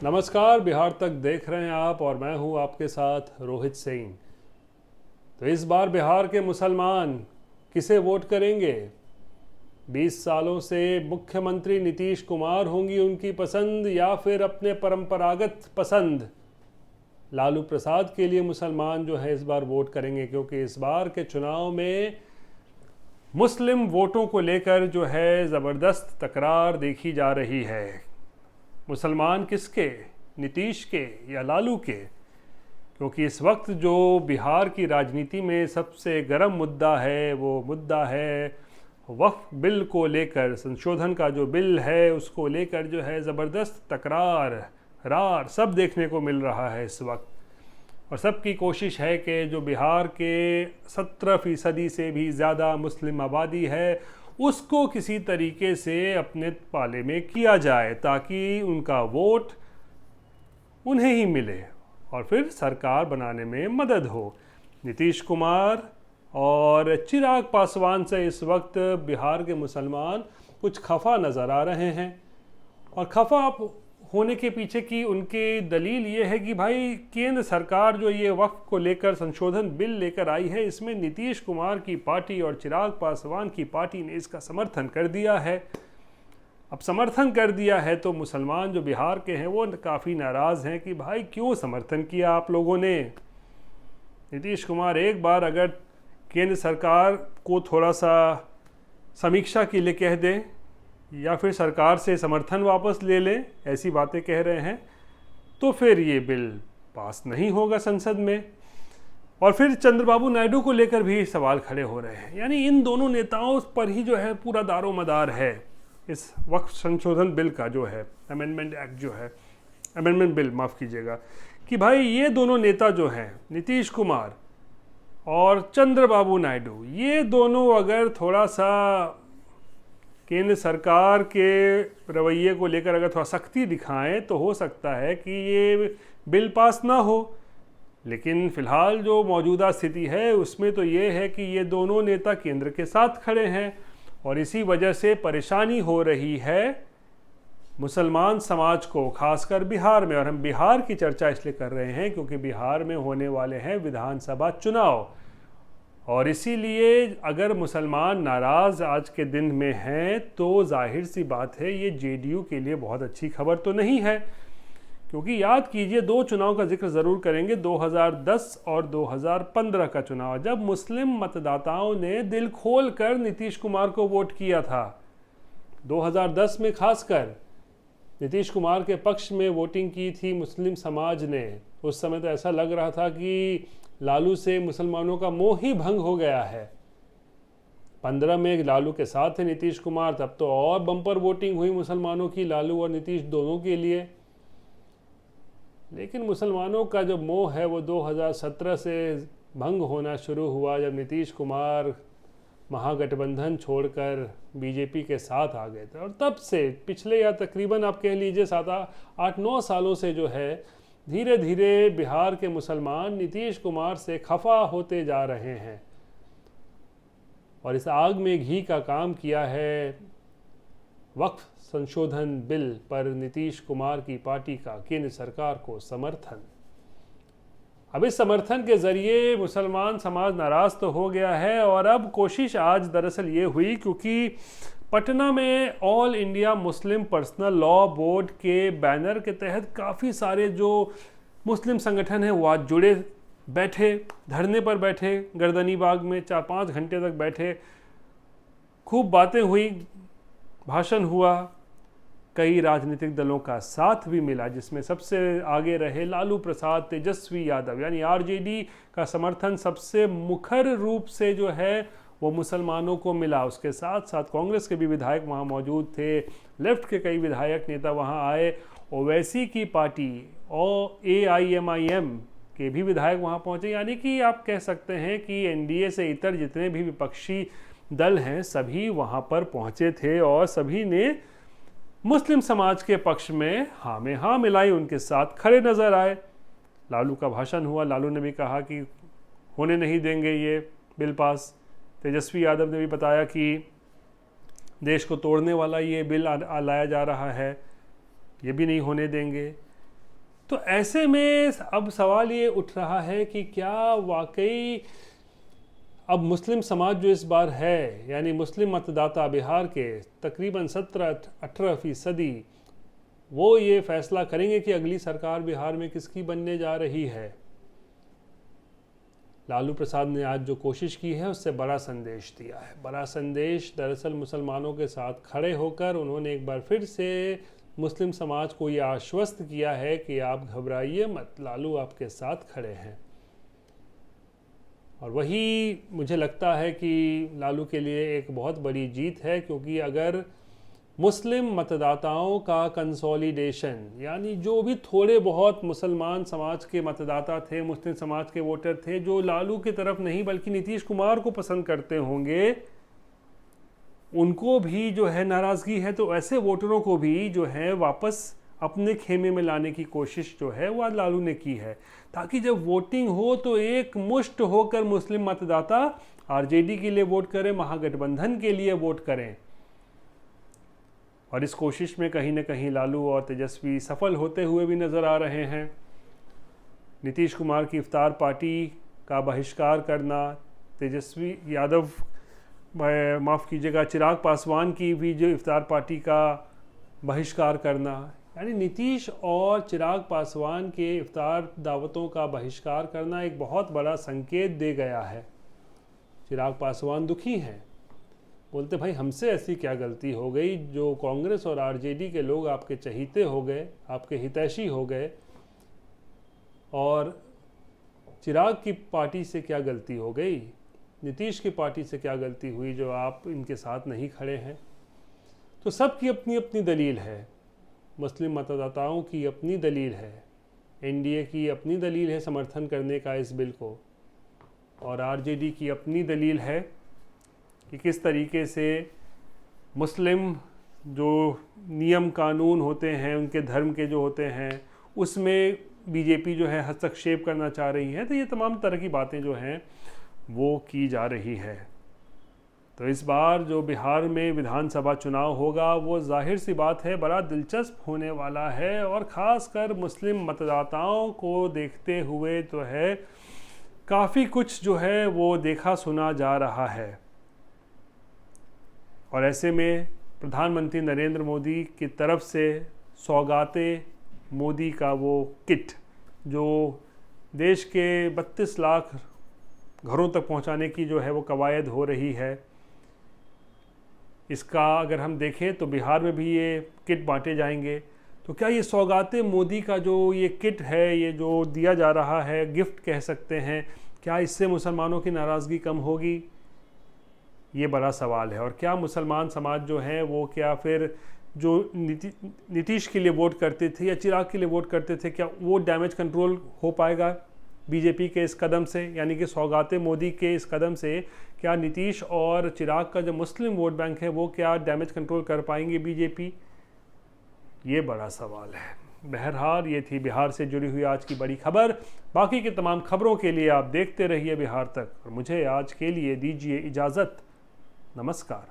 नमस्कार। बिहार तक देख रहे हैं आप और मैं हूं आपके साथ रोहित सिंह। तो इस बार बिहार के मुसलमान किसे वोट करेंगे? 20 सालों से मुख्यमंत्री नीतीश कुमार होंगी उनकी पसंद या फिर अपने परंपरागत पसंद लालू प्रसाद के लिए मुसलमान जो है इस बार वोट करेंगे? क्योंकि इस बार के चुनाव में मुस्लिम वोटों को लेकर जो है ज़बरदस्त तकरार देखी जा रही है। मुसलमान किसके? नीतीश के या लालू के? क्योंकि इस वक्त जो बिहार की राजनीति में सबसे गर्म मुद्दा है वो मुद्दा है वक्फ बिल को लेकर। संशोधन का जो बिल है उसको लेकर जो है ज़बरदस्त तकरार रार सब देखने को मिल रहा है इस वक्त। और सबकी कोशिश है कि जो बिहार के 17% से भी ज़्यादा मुस्लिम आबादी है उसको किसी तरीके से अपने पाले में किया जाए ताकि उनका वोट उन्हें ही मिले और फिर सरकार बनाने में मदद हो। नीतीश कुमार और चिराग पासवान से इस वक्त बिहार के मुसलमान कुछ खफा नज़र आ रहे हैं। और खफा होने के पीछे की उनकी दलील ये है कि भाई केंद्र सरकार जो ये वक्फ को लेकर संशोधन बिल लेकर आई है इसमें नीतीश कुमार की पार्टी और चिराग पासवान की पार्टी ने इसका समर्थन कर दिया है। अब समर्थन कर दिया है तो मुसलमान जो बिहार के हैं वो काफ़ी नाराज़ हैं कि भाई क्यों समर्थन किया आप लोगों ने। नीतीश कुमार एक बार अगर केंद्र सरकार को थोड़ा सा समीक्षा के लिए कह दें या फिर सरकार से समर्थन वापस ले लें, ऐसी बातें कह रहे हैं, तो फिर ये बिल पास नहीं होगा संसद में। और फिर चंद्रबाबू नायडू को लेकर भी सवाल खड़े हो रहे हैं। यानी इन दोनों नेताओं पर ही जो है पूरा दारो मदार है इस वक्फ संशोधन बिल का जो है अमेंडमेंट एक्ट जो है अमेंडमेंट बिल माफ़ कीजिएगा, कि भाई ये दोनों नेता जो हैं नीतीश कुमार और चंद्रबाबू नायडू, ये दोनों अगर थोड़ा सा केंद्र सरकार के रवैये को लेकर अगर थोड़ा सख्ती दिखाएं तो हो सकता है कि ये बिल पास ना हो। लेकिन फ़िलहाल जो मौजूदा स्थिति है उसमें तो ये है कि ये दोनों नेता केंद्र के साथ खड़े हैं और इसी वजह से परेशानी हो रही है मुसलमान समाज को, खासकर बिहार में। और हम बिहार की चर्चा इसलिए कर रहे हैं क्योंकि बिहार में होने वाले हैं विधानसभा चुनाव और इसीलिए अगर मुसलमान नाराज़ आज के दिन में हैं तो जाहिर सी बात है ये जेडीयू के लिए बहुत अच्छी खबर तो नहीं है। क्योंकि याद कीजिए दो चुनाव का जिक्र ज़रूर करेंगे, 2010 और 2015 का चुनाव, जब मुस्लिम मतदाताओं ने दिल खोल कर नीतीश कुमार को वोट किया था। 2010 में खासकर नीतीश कुमार के पक्ष में वोटिंग की थी मुस्लिम समाज ने। उस समय तो ऐसा लग रहा था कि लालू से मुसलमानों का मोह ही भंग हो गया है। 15 में लालू के साथ थे नीतीश कुमार, तब तो और बम्पर वोटिंग हुई मुसलमानों की, लालू और नीतीश दोनों के लिए। लेकिन मुसलमानों का जो मोह है वो 2017 से भंग होना शुरू हुआ जब नीतीश कुमार महागठबंधन छोड़कर बीजेपी के साथ आ गए थे। और तब से पिछले या तकरीबन आप कह लीजिए 7-8-9 सालों से जो है धीरे धीरे बिहार के मुसलमान नीतीश कुमार से खफा होते जा रहे हैं। और इस आग में घी का काम किया है वक्फ संशोधन बिल पर नीतीश कुमार की पार्टी का केंद्र सरकार को समर्थन। अब इस समर्थन के ज़रिए मुसलमान समाज नाराज़ तो हो गया है और अब कोशिश आज दरअसल ये हुई क्योंकि पटना में all India Muslim personal law board के बैनर के तहत काफ़ी सारे जो मुस्लिम संगठन हैं वो आज जुड़े, बैठे धरने पर बैठे, गर्दनी बाग में 4-5 घंटे तक बैठे, खूब बातें हुई, भाषण हुआ, कई राजनीतिक दलों का साथ भी मिला जिसमें सबसे आगे रहे लालू प्रसाद, तेजस्वी यादव, यानी आरजेडी का समर्थन सबसे मुखर रूप से जो है वो मुसलमानों को मिला। उसके साथ साथ कांग्रेस के भी विधायक वहाँ मौजूद थे, लेफ्ट के कई विधायक नेता वहाँ आए, ओवैसी की पार्टी और AIMIM के भी विधायक वहाँ पहुँचे। यानी कि आप कह सकते हैं कि एनडीए से इतर जितने भी विपक्षी दल हैं सभी वहाँ पर पहुँचे थे और सभी ने मुस्लिम समाज के पक्ष में हाँ में हाँ मिलाई, उनके साथ खड़े नज़र आए। लालू का भाषण हुआ, लालू ने भी कहा कि होने नहीं देंगे ये बिल पास। तेजस्वी यादव ने भी बताया कि देश को तोड़ने वाला ये बिल लाया जा रहा है, ये भी नहीं होने देंगे। तो ऐसे में अब सवाल ये उठ रहा है कि क्या वाकई अब मुस्लिम समाज जो इस बार है, यानी मुस्लिम मतदाता बिहार के तकरीबन 17-18%, वो ये फैसला करेंगे कि अगली सरकार बिहार में किसकी बनने जा रही है। लालू प्रसाद ने आज जो कोशिश की है उससे बड़ा संदेश दिया है। बड़ा संदेश दरअसल मुसलमानों के साथ खड़े होकर उन्होंने एक बार फिर से मुस्लिम समाज को ये आश्वस्त किया है कि आप घबराइए मत, लालू आपके साथ खड़े हैं। और वही मुझे लगता है कि लालू के लिए एक बहुत बड़ी जीत है, क्योंकि अगर मुस्लिम मतदाताओं का कंसोलिडेशन, यानी जो भी थोड़े बहुत मुसलमान समाज के मतदाता थे, मुस्लिम समाज के वोटर थे जो लालू की तरफ नहीं बल्कि नीतीश कुमार को पसंद करते होंगे, उनको भी जो है नाराज़गी है, तो ऐसे वोटरों को भी जो है वापस अपने खेमे में लाने की कोशिश जो है वो आज लालू ने की है, ताकि जब वोटिंग हो तो एक मुश्त होकर मुस्लिम मतदाता आरजेडी के लिए वोट करें, महागठबंधन के लिए वोट करें। और इस कोशिश में कहीं ना कहीं लालू और तेजस्वी सफल होते हुए भी नज़र आ रहे हैं। नीतीश कुमार की इफ्तार पार्टी का बहिष्कार करना, तेजस्वी यादव, माफ़ कीजिएगा, चिराग पासवान की भी जो इफ्तार पार्टी का बहिष्कार करना, यानी नीतीश और चिराग पासवान के इफ्तार दावतों का बहिष्कार करना एक बहुत बड़ा संकेत दे गया है। चिराग पासवान दुखी हैं, बोलते भाई हमसे ऐसी क्या गलती हो गई जो कांग्रेस और आरजेडी के लोग आपके चहीते हो गए, आपके हितैषी हो गए, और चिराग की पार्टी से क्या गलती हो गई, नीतीश की पार्टी से क्या गलती हुई जो आप इनके साथ नहीं खड़े हैं। तो सबकी अपनी अपनी दलील है, मुस्लिम मतदाताओं की अपनी दलील है, एनडीए की अपनी दलील है समर्थन करने का इस बिल को, और आरजेडी की अपनी दलील है कि किस तरीके से मुस्लिम जो नियम कानून होते हैं, उनके धर्म के जो होते हैं, उसमें बीजेपी जो है हस्तक्षेप करना चाह रही है। तो ये तमाम तरह की बातें जो हैं वो की जा रही है। तो इस बार जो बिहार में विधानसभा चुनाव होगा वो जाहिर सी बात है बड़ा दिलचस्प होने वाला है, और ख़ासकर मुस्लिम मतदाताओं को देखते हुए तो है काफ़ी कुछ जो है वो देखा सुना जा रहा है। और ऐसे में प्रधानमंत्री नरेंद्र मोदी की तरफ से सौगाते मोदी का वो किट जो देश के 32 लाख घरों तक पहुंचाने की जो है वो कवायद हो रही है, इसका अगर हम देखें तो बिहार में भी ये किट बांटे जाएंगे। तो क्या ये सौगाते मोदी का जो ये किट है, ये जो दिया जा रहा है, गिफ्ट कह सकते हैं, क्या इससे मुसलमानों की नाराज़गी कम होगी? ये बड़ा सवाल है। और क्या मुसलमान समाज जो है वो क्या फिर जो नीतीश के लिए वोट करते थे या चिराग के लिए वोट करते थे, क्या वो डैमेज कंट्रोल हो पाएगा बीजेपी के इस कदम से, यानी कि सौगाते मोदी के इस कदम से? क्या नीतीश और चिराग का जो मुस्लिम वोट बैंक है वो क्या डैमेज कंट्रोल कर पाएंगे बीजेपी? ये बड़ा सवाल है। बहरहाल ये थी बिहार से जुड़ी हुई आज की बड़ी खबर। बाकी की तमाम खबरों के लिए आप देखते रहिए बिहार तक, और मुझे आज के लिए दीजिए इजाज़त। नमस्कार।